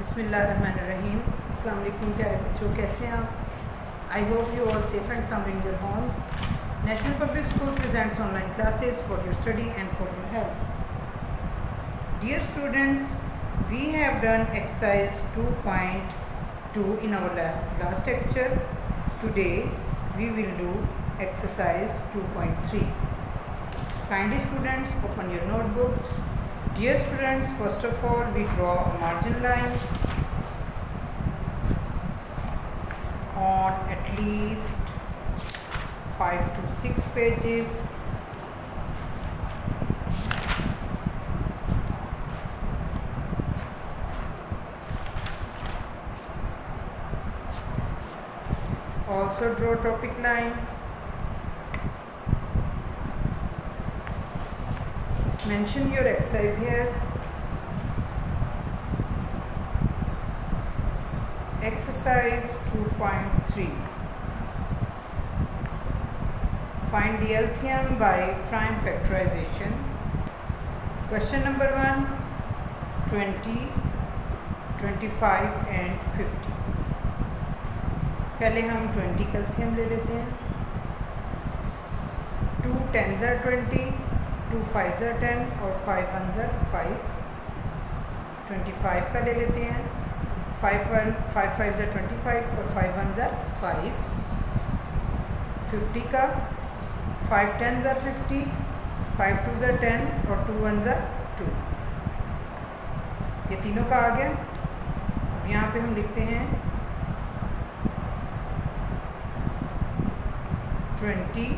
बिस्मिल्लाहिर्रहमानिर्रहीम। अस्सलाम वालेकुम प्यारे बच्चों, कैसे हैं आप? I hope you all safe and sound in your homes. National public school presents online classes for your study and for your health. Dear students, we have done exercise 2.2 in our last lecture. Today we will do exercise 2.3. Kindly students, open your notebooks. Dear students, first of all we draw a margin line on at least 5 to 6 pages. Also draw topic line. Mention your exercise here. Exercise 2.3. Find the LCM by prime factorization. Question number 1, 20, 25 and 50. पहले हम 20 का LCM ले लेते हैं. 2 10s are 20, 2 5s are 10 और 5 1s are 5. 25 का ले लेते हैं. 5 5s are 25 और 5 1s are 5. 50 का 5 10s are 50, 5 2s are 10 और 2 1s are 2. ये तीनों का आ गया. अब यहाँ पे हम लिखते हैं 20,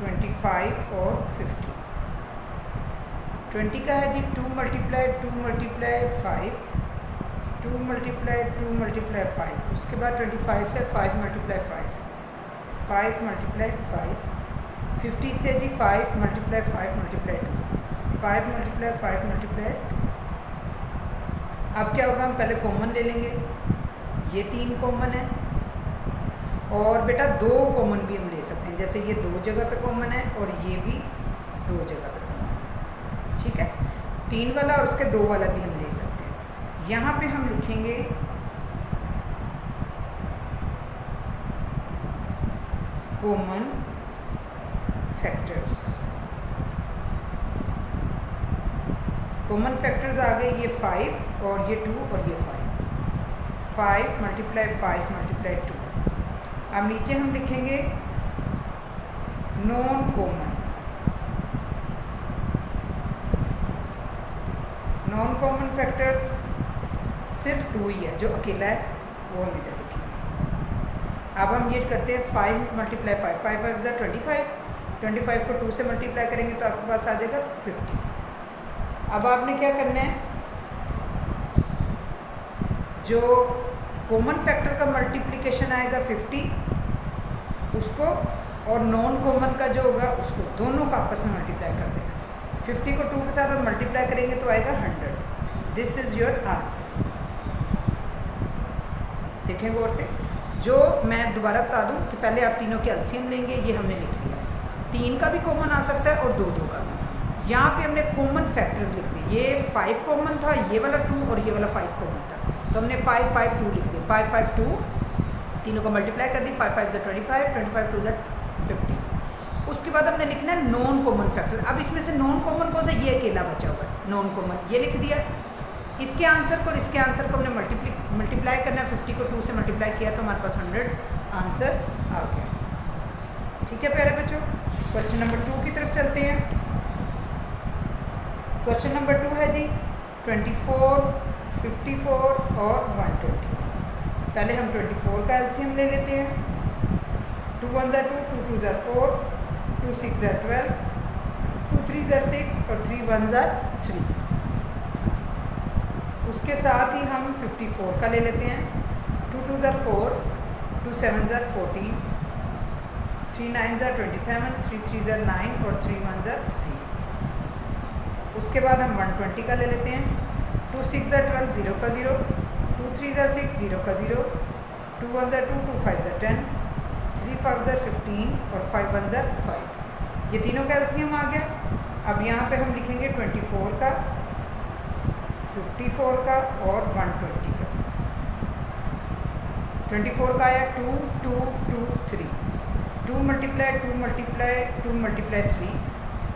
25 और 50. 20 का है जी 2 multiply 5, 2 multiply 5. उसके बाद 25 से 5 multiply 5, 5 multiply 5. 50 से जी 5 multiply 5 multiply 2, 5 multiply 5 multiply 2. अब क्या होगा, हम पहले कॉमन ले लेंगे. ये 3 कॉमन है और बेटा 2 कॉमन भी हम ले सकते हैं. जैसे ये 2 जगह पे कॉमन है और ये भी 2 जगह पे कॉमन है. ठीक है, 3 वाला और उसके 2 वाला भी हम ले सकते हैं. यहाँ पे हम लिखेंगे कॉमन फैक्टर्स. कॉमन फैक्टर्स आ गए ये 5 और ये 2 और ये 5. 5 multiply 5 multiply 2. अब नीचे हम लिखेंगे non common. Non common factors सिर्फ 2 ही है, जो अकेला है वो हम इधर लिखेंगे. अब हम ये करते हैं 5 multiply 5, 5 5 is 25. 25 को 2 से मल्टीप्लाई करेंगे तो आपके पास आ जाएगा 50. अब आपने क्या करना है, जो कॉमन फैक्टर का मल्टीप्लिकेशन आएगा 50, उसको और नॉन कॉमन का जो होगा उसको दोनों का आपस में मल्टीप्लाई कर देना. 50 को 2 के साथ हम मल्टीप्लाई करेंगे तो आएगा 100. This is your answer. देखें गौर से. जो मैं दोबारा बता दूं कि पहले आप तीनों के एलसीएम लेंगे. ये हमने लिख लिया. 3 का भी कॉमन आ सकता है और 2 2 का भी. यहाँ पे हमने कॉमन फैक्टर्स लिख दिए. ये 5 कॉमन था, ये वाला 2 और ये वाला 5 कॉमन था, तो हमने 5 5 2 लिख दिया. 5 5 2 तीनों को मल्टीप्लाई कर दी. 5 5 25, 25 2 50. उसके बाद हमने लिखना है नॉन कॉमन फैक्टर. अब इसमें से नॉन कॉमन कौन सा, ये अकेला बचा हुआ है नॉन कॉमन, ये लिख दिया. इसके आंसर को और इसके आंसर को हमने मल्टीप्लाई करना है. 50 को 2 से मल्टीप्लाई किया तो हमारे पास 100 आंसर आ गया. ठीक है प्यारे बच्चों, क्वेश्चन नंबर 2 की तरफ चलते हैं. क्वेश्चन नंबर 2 है जी 24, 54 और 120. पहले हम 24 का एलसीएम ले लेते हैं. 2 1s are 2, 2 2s are 4, 2 6s are 12, 2 3s are 6 और 3 1s are 3. उसके साथ ही हम 54 का ले लेते हैं. 2 2s are 4, 2 7s are 14, 3 9s are 27, 3 3s are 9 और 3 1s are 3. उसके बाद हम 120 का ले लेते हैं. 2 6s are 12, 0 का 0, 2 3s are 6, 0 का 0, 2 1s are 2, 2 5s are 10, 3 5s are 15 और 5 1s are 5. ये तीनों का एलसीएम आ गया. अब यहाँ पे हम लिखेंगे 24 का 54 का और 120 का। 24 का आया 2 2 2 3, 2 मल्टीप्लाई 2 मल्टीप्लाई 2 मल्टीप्लाई 3।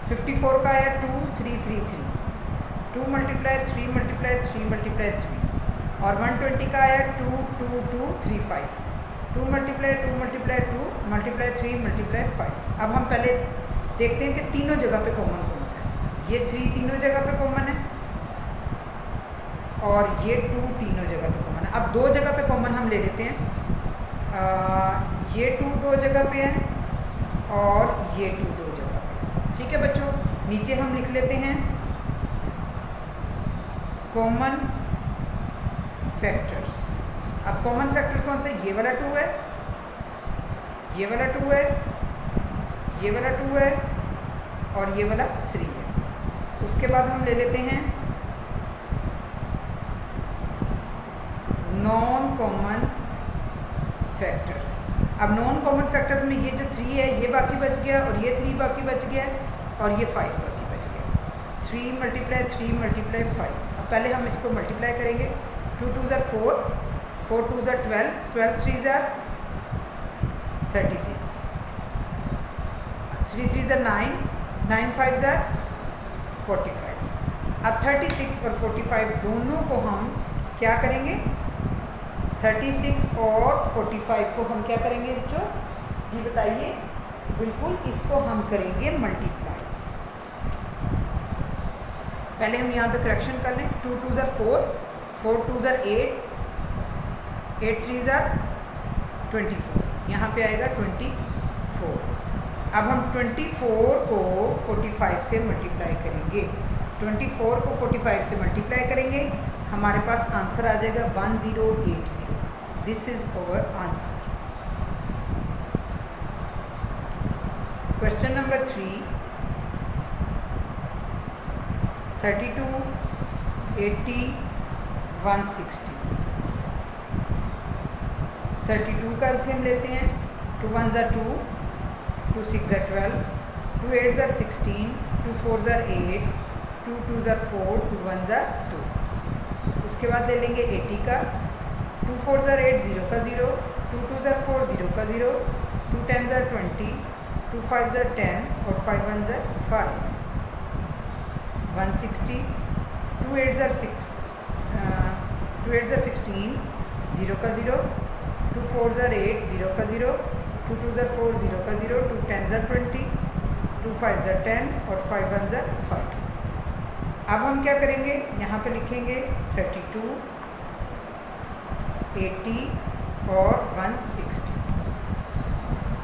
54 का आया 2 3 3 3, 2 मल्टीप्लाई 3 मल्टीप्लाई 3 मल्टीप्लाई 3। और 120 का आया 2 2 2 3 5, 2 मल्टीप्लाई 2 मल्टीप्लाई 2 मल्टीप्लाई 3 मल्टीप्लाई 5। अब हम पहले देखते हैं कि तीनों जगह पे कॉमन कौन सा है। ये 3 तीनों जगह पे कॉमन है और ये 2 तीनों जगह पे कॉमन है। अब दो जगह पे कॉमन हम ले लेते हैं। ये 2 दो जगह पे है और ये 2 दो जगह पे। ठीक है बच्चों, नीचे हम लिख लेते हैं कॉमन फैक्टर्स। अब कॉमन फैक्टर कौन सा? ये वाला 2 है, ये वाला 2 है, ये वाला 2 है और ये वाला 3 है। उसके बाद हम ले लेते हैं नॉन कॉमन फैक्टर्स। अब नॉन कॉमन फैक्टर्स में ये जो 3 है ये बाकी बच गया और ये 3 बाकी बच गया और ये 5 बाकी बच गया। 3 मल्टीप्लाई 3 मल्टीप्लाई 5। अब पहले हम इसको मल्टीप्लाई करेंगे। 2 2 ज़ा 4, 4 2 ज़ा 12, 12 3 ज़ा 36, 3 3 ज़ा 9, 9 5 ज़ा 45। अब 36 और 45 दोनों को हम क्या करेंगे? 36 और 45 को हम क्या करेंगे बच्चों? जी बताइए। बिल्कुल, इसको हम करेंगे मल्टीप्लाई। पहले हम यहाँ पे करेक्शन कर लें। 2 2 ज़ा 4, 4 2 ज़ा 8, 8 3 ज़ा 24, यहाँ पे आएगा 24। अब हम 24 को 45 से मल्टीप्लाई करेंगे। 24 को 45 से मल्टीप्लाई करेंगे, हमारे पास आंसर आ जाएगा 1080। This is our answer. Question number 3, 32 80 160। 32 का एलसीएम लेते हैं। 2 1 ज़ा 2, 2 6 ज़ा 12, 2 8 ज़ा 16, 2 4 ज़ा 8, 2 2 ज़ा 4, 2 1 ज़ा 2। उसके बाद ले लेंगे 80 का। 2 4 ज़ा 8, 0 का 0, 2 2 ज़ा 4, 0 का 0, 2 10 ज़ा 20, 2 5 ज़ा 10 और 5 1 ज़ा 5। 160, 2 8 ज़ा 6, 2 8 ज़ा 16, 0 का 0, 2 4 ज़ा 8, 0 का 0, 2 2 ज़ा 4, 0 का 0, 2 10 ज़ा 20, 2 5 ज़ा 10 और 5 1 ज़ा 5। अब हम क्या करेंगे? यहाँ पे लिखेंगे 32, 80 और 160।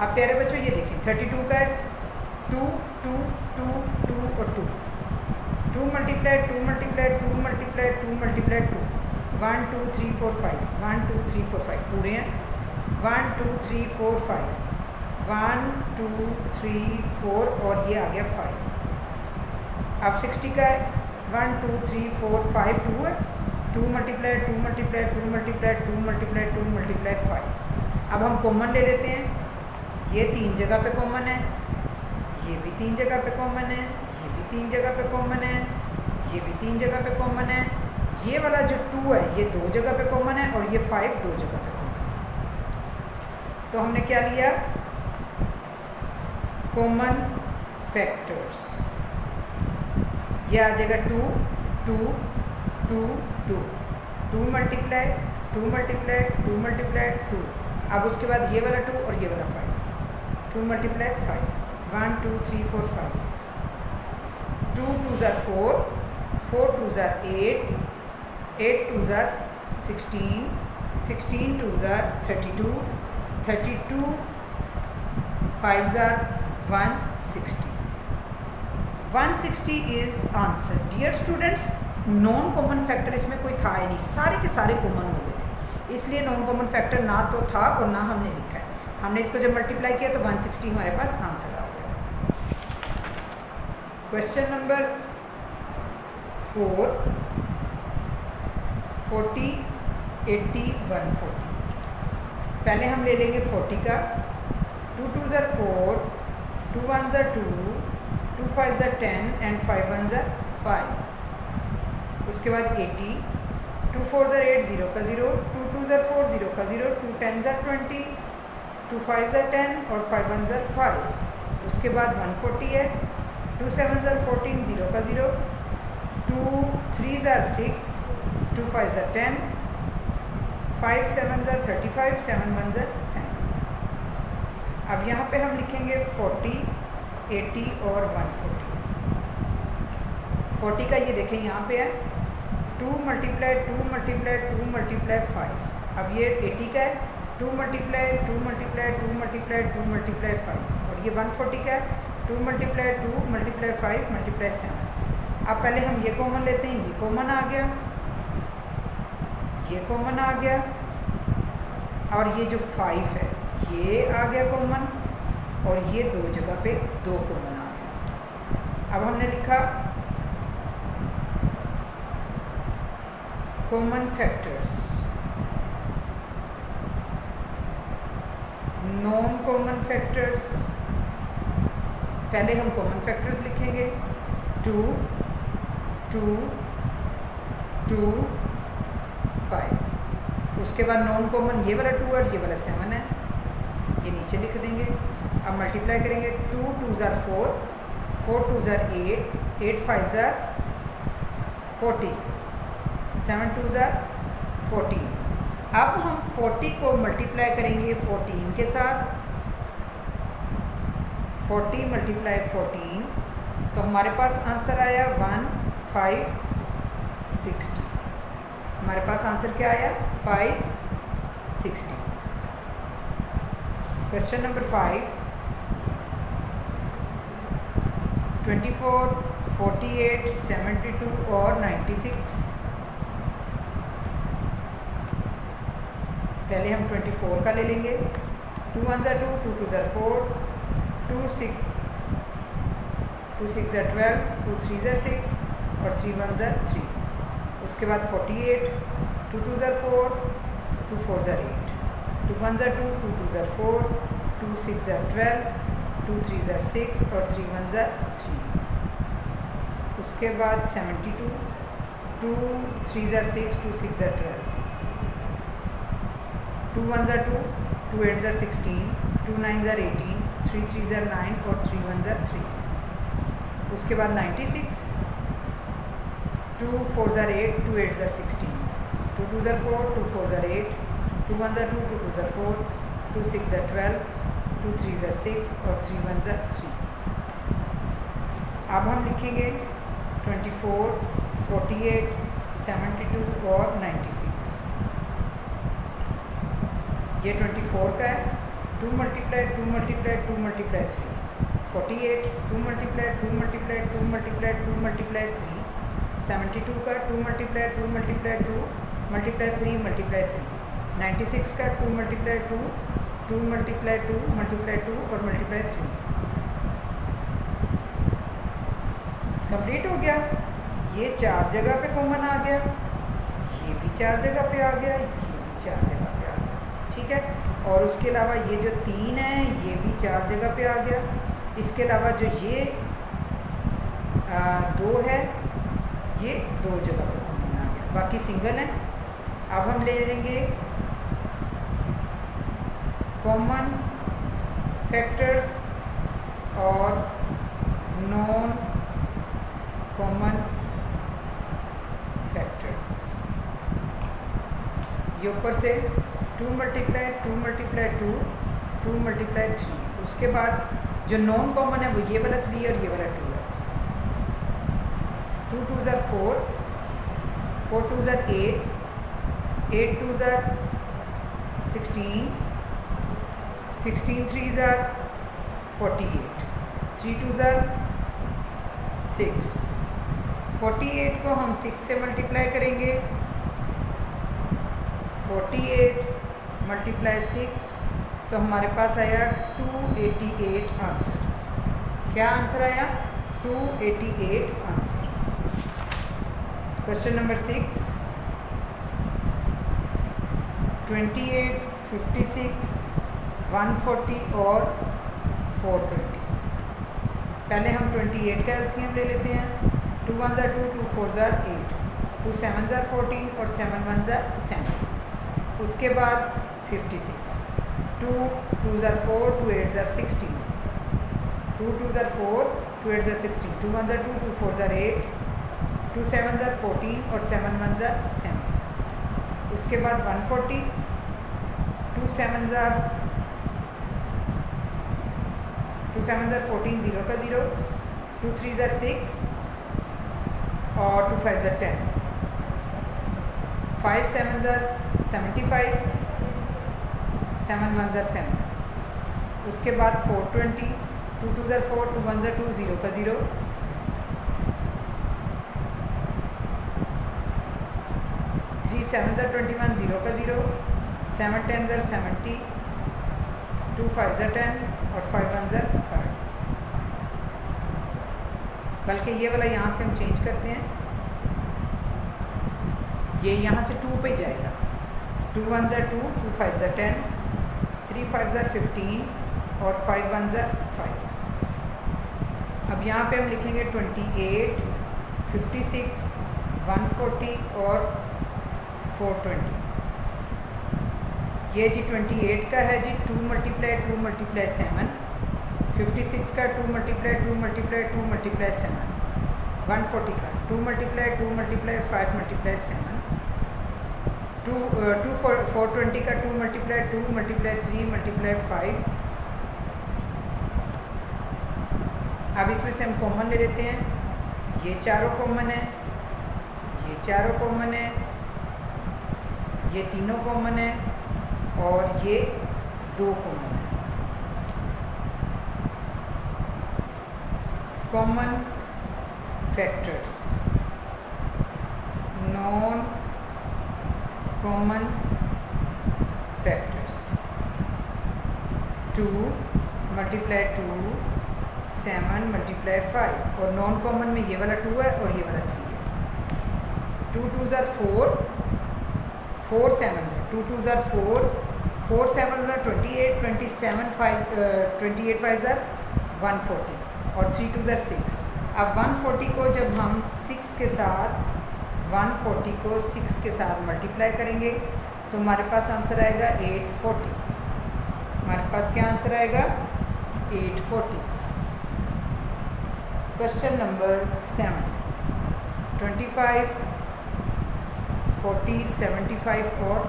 अब प्यारे बच्चों ये देखें, 32 का 2 2 2 2 और 2, 2 मल्टीप्लाई 2 मल्टीप्लाई 2 मल्टीप्लाई 2 मल्टीप्लाई 2, 1 2 3 4 5, 1 2 3 4 5 पूरे हैं। 1 2 3 4 5, 1 2 3 4 और ये आ गया 5। अब 60 का 1 2 3 4 5 2 है, 2 multiply 2 multiply 2 multiply 2 multiply 2 multiply 5। अब हम कॉमन ले लेते हैं। ये 3 जगह पे कॉमन है, ये भी 3 जगह पे कॉमन है, ये भी 3 जगह पे कॉमन है, ये भी 3 जगह पे कॉमन है। ये वाला जो 2 है ये 2 जगह पे कॉमन है और ये 5 2 जगह पे कॉमन है। तो हमने क्या लिया? Common factors. ये आ जाएगा 2 2 2 2, 2 मल्टीप्लाई 2 मल्टीप्लाई 2 मल्टीप्लाई 2। अब उसके बाद ये वाला 2 और ये वाला 5, 2 मल्टीप्लाई 5, 1 2 3 4 5, 2 2 ज़ा 4, 4 2 ज़ा 8, 8 2 ज़ा 16, 16 2 ज़ा 32, 32 5 ज़ा 160। 160 is answer. Dear students, non common factor इसमें कोई था ही नहीं, सारे के सारे कॉमन हो गए थे, इसलिए नॉन कॉमन फैक्टर ना तो था और ना हमने लिखा है। हमने इसको जब मल्टीप्लाई किया तो 160 हमारे पास आंसर आ गया। Question number 4, 40 80 140। पहले हम ले लेंगे 40 का। 2 2 ज़ा 4, 2 1 ज़ा 2, 2 5 ज़ा 10 एंड 5 1 ज़ा 5। उसके बाद 80, 2 4 ज़र 8, 0 का 0, 2 2 ज़र 4, 0 का 0, 2 10 ज़र 20, 2 5 ज़र 10 और 5 1 ज़र 5। उसके बाद 140 है, 2 7 ज़र 14, 0 का 0, 2 3 ज़र 6, 2 5 ज़र 10, 5 7 ज़र 35, 7 1 ज़र 7। अब यहाँ पे हम लिखेंगे 40, 80 और 140। 40 का ये देखें यहाँ पे है 2 मल्टीप्लाई 2 मल्टीप्लाई 2 मल्टीप्लाई 5। अब ये 80 का है 2 मल्टीप्लाई 2 मल्टीप्लाई 2 मल्टीप्लाई 2 मल्टीप्लाई 5। और ये 140 का है 2 मल्टीप्लाई 2 मल्टीप्लाई 5 मल्टीप्लाई 7। अब पहले हम ये कॉमन लेते हैं, ये कॉमन आ गया, ये कॉमन आ गया, और ये जो 5 है ये आ गया कॉमन, और ये दो जगह पे 2 कॉमन आ गया। अब हमने लिखा common factors, non common factors. पहले हम कॉमन फैक्टर्स लिखेंगे 2 2 2 5। उसके बाद नॉन कॉमन ये वाला 2 और ये वाला 7 है, ये नीचे लिख देंगे। अब मल्टीप्लाई करेंगे 2 2 ज़र 4, 4 2 ज़र 8, 8 5 ज़र 40, 7 2 ज़र 14। अब हम 40 को मल्टीप्लाई करेंगे 14 के साथ, 40 मल्टीप्लाई 14, तो हमारे पास आंसर आया 1560। हमारे पास आंसर क्या आया 560। क्वेश्चन नंबर 5, 24, 48, 72 और 96। पहले हम 24 का ले लेंगे, 2 1 ज़र 2, 2 2 ज़र 4, 2 6 ज़र 12, 2 3 ज़र 6 और 3 1 ज़र 3। उसके बाद 48, 2 2 ज़र 4, 2 4 ज़र 8, 2 1 ज़र 2, 2 2 ज़र 4, 2 6 ज़र 12, 2 3 ज़र 6 और 3 1 ज़र 3। उसके बाद 72, 2 3 ज़र 6, 2 6 ज़र 12, 2 1 ज़र 2, 2 8 ज़र 16, 2 9 ज़र 18, 3 3 ज़र 9 और 3 1 ज़र 3। उसके बाद 96, 2 4 ज़र 8, 2 8 ज़र 16, 2 2 ज़र 4, 2 4 ज़र 8, 2 1 ज़र 2, 2 2 ज़र 4, 2 6 ज़र 12, 2 3 ज़र 6 और 3 1 ज़र 3। अब हम लिखेंगे 24, 48, 72 और 96। ये 24 का है 2 multiply 2 multiply 2 multiply 3, 48 2 multiply 2 multiply 2 multiply 2 multiply 3, 72 का 2 मल्टीप्लाई 2 मल्टीप्लाई 2 मल्टीप्लाई 3 मल्टीप्लाई 3, 96 का 2 मल्टीप्लाई 2 2 मल्टीप्लाई 2 मल्टीप्लाई 2 और मल्टीप्लाई 3। कंप्लीट हो गया। ये 4 जगह पे कॉमन आ गया, ये भी 4 जगह पे आ गया, ये भी 4 जगह पे आ गया, ठीक है। और उसके अलावा ये जो 3 है ये भी 4 जगह पे आ गया। इसके अलावा जो ये 2 है ये 2 जगह पे कॉमन आ गया, बाकी सिंगल है। अब हम ले लेंगे कॉमन फैक्टर्स और नॉन कॉमन फैक्टर्स। ये ऊपर से 2 मल्टीप्लाई 2 मल्टीप्लाई 2 2 मल्टीप्लाई 3। उसके बाद जो नॉन कॉमन है वो ये वाला 3 और ये वाला 2 है। 2 2 ज़र 4, 4 2 ज़र 8, 8 2 ज़र 16, 16 3 ज़र 48, 3 2 ज़र 6। 48 को हम 6 से मल्टीप्लाई करेंगे, 48 मल्टीप्लाई 6, तो हमारे पास आया 288 आंसर। क्या आंसर आया 288 आंसर। क्वेश्चन नंबर 6, 28, 56, 140 और 420। पहले हम 28 का एलसीएम ले लेते हैं। 2 1 ज़र 2, 2 4 ज़र 8, 2 7 ज़ार 14 और 7 1 ज़ार 7। उसके बाद 56, 2 2 ज़ार 4, 2 8 ज़ार 16, 2 2 ज़ार 4, 2 8 ज़ार 16, 2 1 ज़ार 2, 2 4 ज़ार 8, 2 7 ज़ार 14 और 7 1 ज़ार 7। उसके बाद 140, 2 7 ज़ार 14, 0 का 0, 2 3 ज़ार 6 और 2 5 ज़ार 10, 5 7 ज़ार 75, 7 1 ज़ार 7। उसके बाद 420, 2 2 ज़ार 4, 2 1 ज़ार 2, 0 का 0, 3 7 ज़ार 21, 0 का 0, 7 10 ज़ार 70, 2 5 ज़ार 10 और 5 1 ज़ार 5। बल्कि ये वाला यहाँ से हम चेंज करते हैं, ये यहाँ से 2 पे जाएगा, 2 1 ज़ार 2, 2 5 ज़ार 10, 3 5 ज़ार 15 और 5 1 ज़ार 5। अब यहाँ पे हम लिखेंगे 28, 56, 140 और 420। ये जी 28 का है जी 2 मल्टीप्लाई 2 मल्टीप्लाई 7, 56 का 2 मल्टीप्लाई 2 मल्टीप्लाई 2 मल्टीप्लाई 7, 140 का 2 मल्टीप्लाई 2 मल्टीप्लाई 5 मल्टीप्लाई 7, 420 का 2 मल्टीप्लाई 2 मल्टीप्लाई 3 मल्टीप्लाई 5। अब इसमें से हम कॉमन ले लेते हैं, ये चारों कॉमन है, ये चारों कॉमन है, ये तीनों कॉमन है और ये 2 कॉमन है। Common factors, non common factors, 2 multiply 2, 7 multiply 5 और नॉन कॉमन में ये वाला 2 है और ये वाला 3 है। 2 2 ज़ार 4, 4 7 ज़ार 2 2 ज़ार 4, 4 7 ज़ार 28, 27 5 28 5 ज़ार 140 और 3 2 ज़ार 6। अब 140 को जब हम 6 के साथ 140 को 6 के साथ मल्टीप्लाई करेंगे तो हमारे पास आंसर आएगा 840। हमारे पास क्या आंसर आएगा? 840। क्वेश्चन नंबर 7, 25, 40, 75 और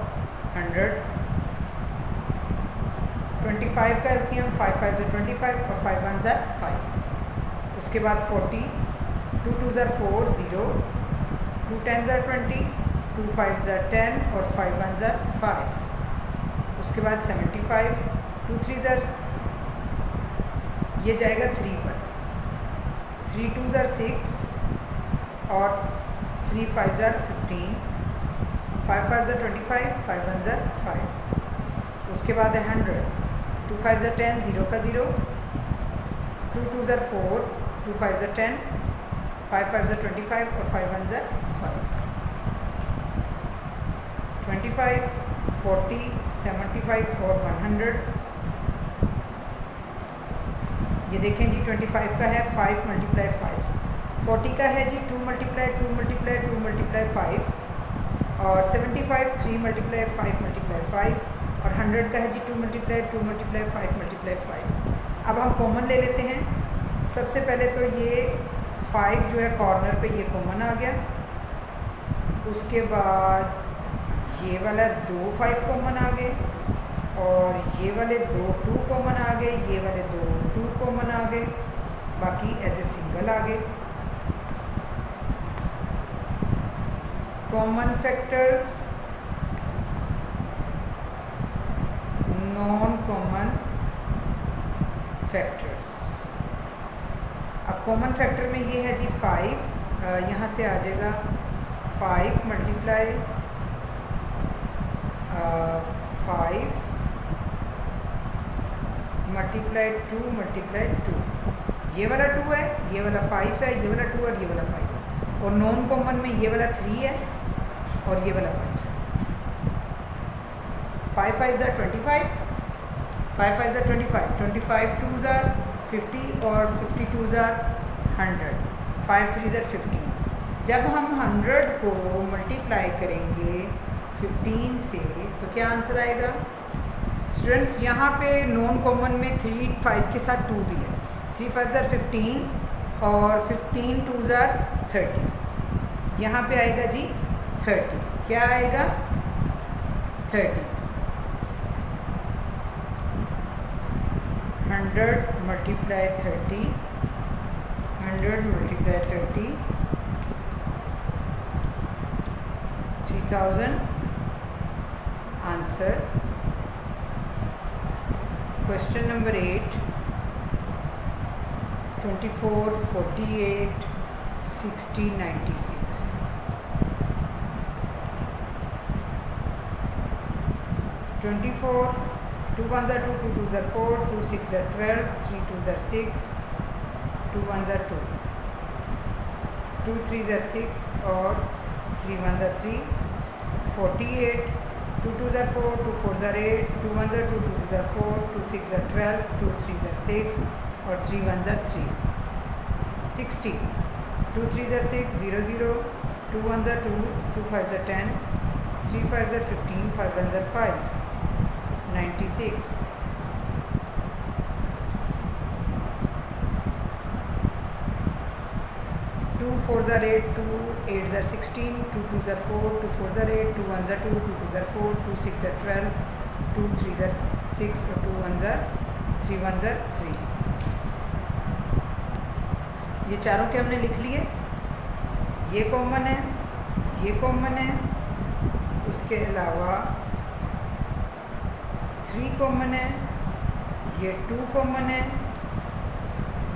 100। 25 का एलसीएम 5 5 ज़ार 25 और 5 1 ज़ार 5। उसके बाद 40, 2 2 ज़ार 4, 0, 2 10 ज़ार 20, 2 5 ज़ार 10 और 5 1 ज़ार 5। उसके बाद 75, 2 3 ज़ार, ये जाएगा 3 पर, 3 2 ज़ार 6 और 3 5 ज़ार 15, 5 5 ज़ार 25, 5 1 ज़ार 5। उसके बाद है 100, 2 5 ज़ार 10, 0 का 0, 2 2 ज़ार 4, 2 5 ज़ार 10, 5 5 ज़ार 25 और 5 1 ज़ार 5। 25, 40, 75 और 100। ये देखें जी 25 का है 5 मल्टीप्लाई 5, 40 का है जी 2 मल्टीप्लाई 2 मल्टीप्लाई 2 मल्टीप्लाई 5 और 75 3 मल्टीप्लाई 5 मल्टीप्लाई 5 और 100 का है जी 2 मल्टीप्लाई 2 मल्टीप्लाई 5 मल्टीप्लाई 5। अब हम कॉमन ले लेते हैं। सबसे पहले तो ये 5 जो है कॉर्नर पे ये कॉमन आ गया। उसके बाद ये वाला 2 5 कॉमन आ गए और ये वाले 2 2 कॉमन आ गए, ये वाले 2 2 कॉमन आ गए, बाकी एज ए सिंगल आ गए। Common factors, non common factors. अब कॉमन फैक्टर में ये है जी 5, यहाँ से आ जाएगा 5 मल्टीप्लाई 5 मल्टीप्लाई 2 मल्टीप्लाई 2। ये वाला 2 है, ये वाला 5 है, ये वाला 2 और ये वाला 5 है। और नॉन कॉमन में ये वाला 3 है और ये वाला 5 है। 5 5 ज़ार 25, 5 5 ज़ार 25, 25 2 ज़ार 50 और 52 ज़ार 100, 5 3 ज़ार 15। जब हम 100 को मल्टीप्लाई करेंगे 15 से तो क्या आंसर आएगा स्टूडेंट्स? यहाँ पे नॉन कॉमन में 3 5 के साथ 2 भी है। 3 5 ज़ार 15 और 15 2 ज़ार 30। यहाँ पे आएगा जी 30। क्या आएगा? 30। 100 multiply 30, 100 multiply 30, 3000 answer. Question number 8, 24 48 60 96। 24 2 1 ज़ार 2, 2 2 ज़ार 4, 2 6 ज़ार 12, 3 2 ज़ार 6, 2 1 ज़ार 2, 2 3 ज़ार 6 और 3 1 ज़ार 3। 48 2 2 ज़ार 4, 2 4 ज़ार 8, 2 1 ज़ार 2, 2 2 ज़ार 4, 2 6 ज़ार 12, 2 3 ज़ार 6 और 3 1 ज़ार 3। 60 2 3 ज़ार 6 0 0, 2 1 ज़ार 2, 2 5 ज़ार 10, 3 5 ज़ार 15, 5 1 ज़ार 5। 96 2 4 ज़ार 8, 2 8 ज़ार 16, 2 2 ज़ार 4, 2 4 ज़ार 8, 2 1 ज़ार 2, 2 2 ज़ार 4, 2 6 ज़ार 12, 2 3 ज़ार 6 और 2 1 ज़ार 3 1 ज़ार 3। ये चारों के हमने लिख लिए। ये कॉमन है, ये कॉमन है, उसके अलावा 3 कॉमन है, ये 2 कॉमन है,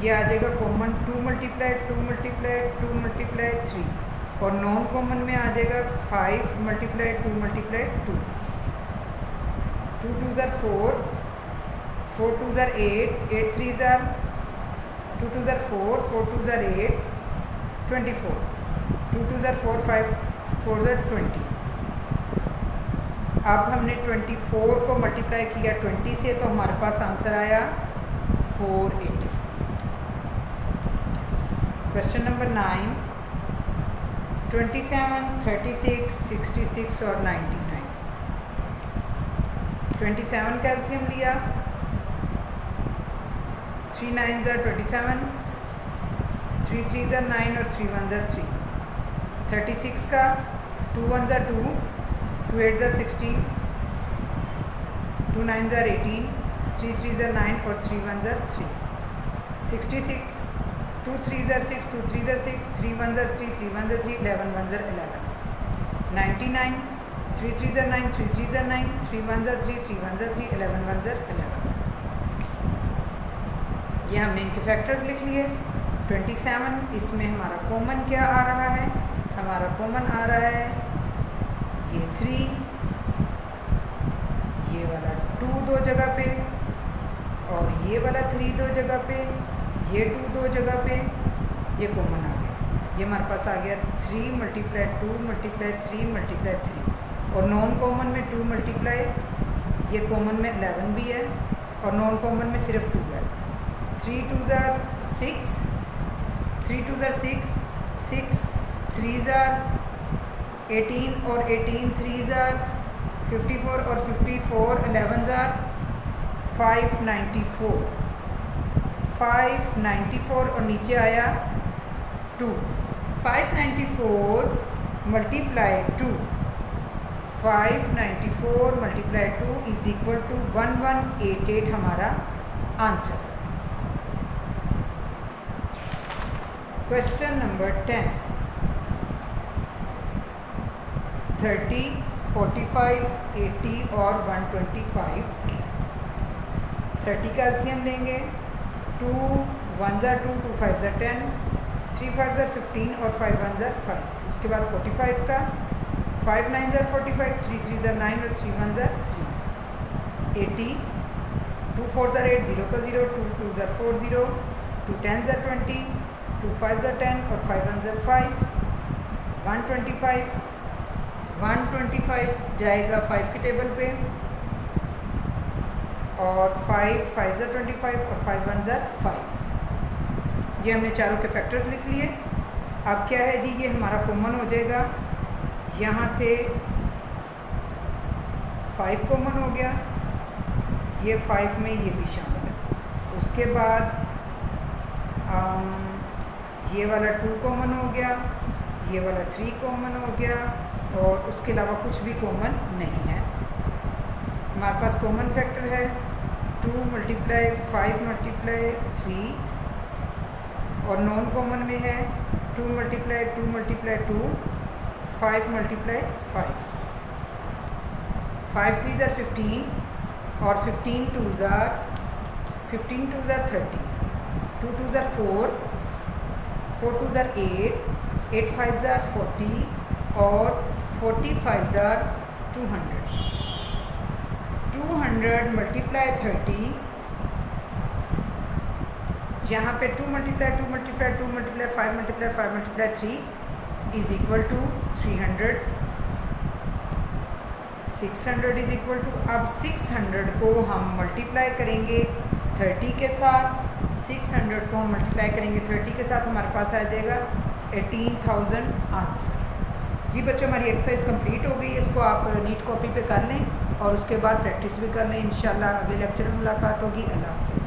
ये आ जाएगा कॉमन 2 मल्टीप्लाई 2 मल्टीप्लाई 2 मल्टीप्लाई 3 और नॉन कॉमन में आ जाएगा 5 मल्टीप्लाई 2 मल्टीप्लाई 2। 2 2 ज़ार 4, 4 2 ज़ार 8, 8 3 ज़ार 2 2 ज़ार 4, 4 2 ज़ार 8 24, 2 2 ज़ार 4 5 4 ज़ार 20। अब हमने 24 को मल्टीप्लाई किया 20 से तो हमारे पास आंसर आया 480। क्वेश्चन नंबर 9, 27 36 66 और 99। 27 का एलसीएम लिया, 3 9 ज़ार 27, 3 3 ज़ार 9 और 3 1 ज़ार 3। 36 का 2 1 ज़ार 2, 2 8 ज़ार 16, 2 9 ज़ार 18, 3 3 ज़ार 9 और 3 1 ज़ार 3। 66 2 3 ज़ार 6, 2 3 ज़ार 6, 3 1 ज़ार 3, 3 1 ज़ार 3, 11 1 ज़ार 11। 99 3 3 ज़ार 9, 3 3 ज़ार 9, 3 1 ज़ार 3, 3 1 ज़ार 3, 11 1 ज़ार 11। ये हमने इनके फैक्टर्स लिख लिए। 27 इसमें हमारा कॉमन क्या आ रहा है? हमारा कॉमन आ रहा है ये 3, ये वाला 2 दो जगह पे और ये वाला 3 दो जगह पे, ये 2 दो जगह पे, ये कॉमन आ गया। ये हमारे पास आ गया 3 मल्टीप्लाई 2 मल्टीप्लाई 3 मल्टीप्लाई 3 और नॉन कॉमन में 2 मल्टीप्लाई, ये कॉमन में 11 भी है और नॉन कॉमन में सिर्फ 2 है। 3 2 ज़ार 6, 3 2 ज़ार 6, 6 3 ज़ार 18 और 18 3 ज़ार 54 और 54 11 ज़ार 594, 594 और नीचे आया 2। 594 multiply 2, 594 multiply 2 is equal to 1188 हमारा आंसर। क्वेश्चन नंबर 10, 30 45 80 और 125। 30 का एलसीएम लेंगे, 2 1 ज़ार 2, 2 5 ज़ार 10, 3 5 ज़ार 15 और 5 1 ज़ार 5। उसके बाद 45 का 5 9 ज़ार 45, 3 3 ज़ार 9 और 3 1 ज़ार 3। 80 2 4 ज़ार 8, 0 का 0, 2 2 ज़ार 4 0, 2 10 ज़ार 20, 2 5 ज़ार 10 और 5 1 ज़ार 5। 125 जाएगा 5 की टेबल पे और 5 5 ज़ार 25 और 5 1 ज़ार 5। ये हमने चारों के फैक्टर्स लिख लिए। अब क्या है जी, ये हमारा कॉमन हो जाएगा, यहाँ से 5 कॉमन हो गया, ये 5 में ये भी शामिल है। उसके बाद ये वाला 2 कॉमन हो गया, ये वाला 3 कॉमन हो गया, और उसके अलावा कुछ भी कॉमन नहीं है। हमारे पास कॉमन फैक्टर है 2 × 5 × 3, और नॉन कॉमन में है 2 × 2 × 2 5 × 5। 5 3s are 15, और 15 2s are 30, 2 2s are 4, 4 2s are 8, 8 5s are 40, और 40 5s are 200। 200 × 30, यहाँ पे 2 × 2 × 2 × 2 × 5 × 5 × 3 is equal to 300। 600 is equal to, अब 600 को हम मल्टीप्लाई करेंगे 30 के साथ, 600 को हम मल्टीप्लाई करेंगे 30 के साथ, हमारे पास आ जाएगा 18,000 आंसर। जी बच्चों, हमारी एक्सरसाइज कंप्लीट हो गई। इसको आप नीट कॉपी पे कर लें और उसके बाद प्रैक्टिस भी कर लें। इंशाल्लाह अगले लेक्चर में मुलाकात होगी। अल्लाह हाफ़िज़।